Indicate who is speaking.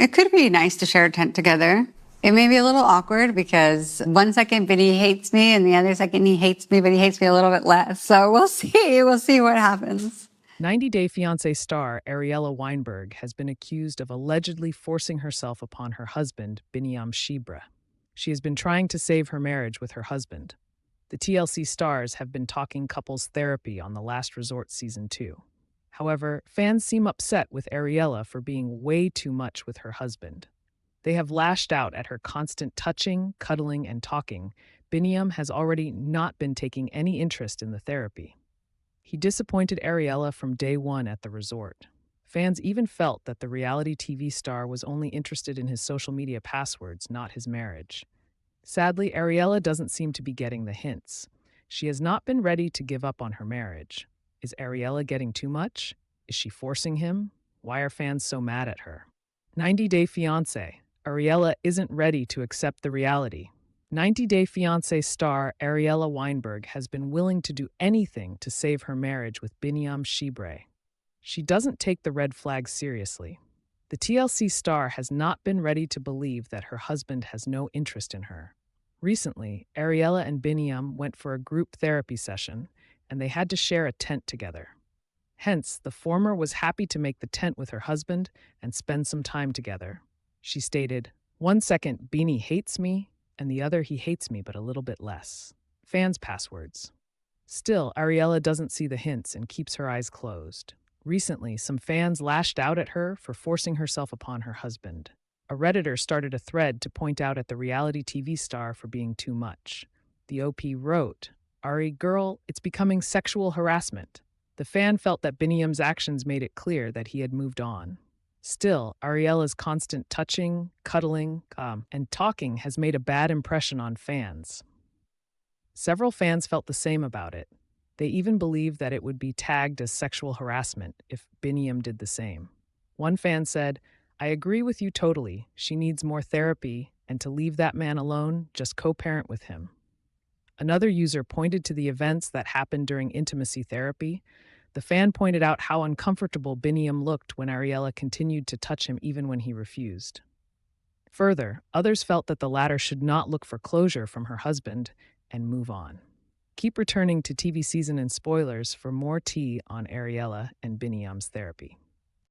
Speaker 1: It could be nice to share a tent together. It may be a little awkward because one second Vinny hates me and the other second he hates me, but he hates me a little bit less. So we'll see. We'll see what happens.
Speaker 2: 90 Day Fiancé star Ariela Weinberg has been accused of allegedly forcing herself upon her husband, Biniyam Shibre. She has been trying to save her marriage with her husband. The TLC stars have been talking couples therapy on The Last Resort Season 2. However, fans seem upset with Ariela for being way too much with her husband. They have lashed out at her constant touching, cuddling, and talking. Biniyam has already not been taking any interest in the therapy. He disappointed Ariela from day one at the resort. Fans even felt that the reality TV star was only interested in his social media passwords, not his marriage. Sadly, Ariela doesn't seem to be getting the hints. She has not been ready to give up on her marriage. Is Ariela getting too much? Is she forcing him? Why are fans so mad at her? 90 Day Fiancé. Ariela isn't ready to accept the reality. 90 Day Fiancé star Ariela Weinberg has been willing to do anything to save her marriage with Biniyam Shibre. She doesn't take the red flags seriously. The TLC star has not been ready to believe that her husband has no interest in her. Recently, Ariela and Biniyam went for a group therapy session, and they had to share a tent together. Hence, the former was happy to make the tent with her husband and spend some time together. She stated, "One second, Beanie hates me, and the other, he hates me, but a little bit less." Fans' passwords. Still, Ariela doesn't see the hints and keeps her eyes closed. Recently, some fans lashed out at her for forcing herself upon her husband. A Redditor started a thread to point out at the reality TV star for being too much. The OP wrote, "Ari, girl, it's becoming sexual harassment." The fan felt that Biniyam's actions made it clear that he had moved on. Still, Ariela's constant touching, cuddling, and talking has made a bad impression on fans. Several fans felt the same about it. They even believed that it would be tagged as sexual harassment if Biniyam did the same. One fan said, "I agree with you totally. She needs more therapy, and to leave that man alone, just co-parent with him." Another user pointed to the events that happened during intimacy therapy. The fan pointed out how uncomfortable Biniyam looked when Ariela continued to touch him even when he refused. Further, others felt that the latter should not look for closure from her husband and move on. Keep returning to TV Season and Spoilers for more tea on Ariela and Biniyam's therapy.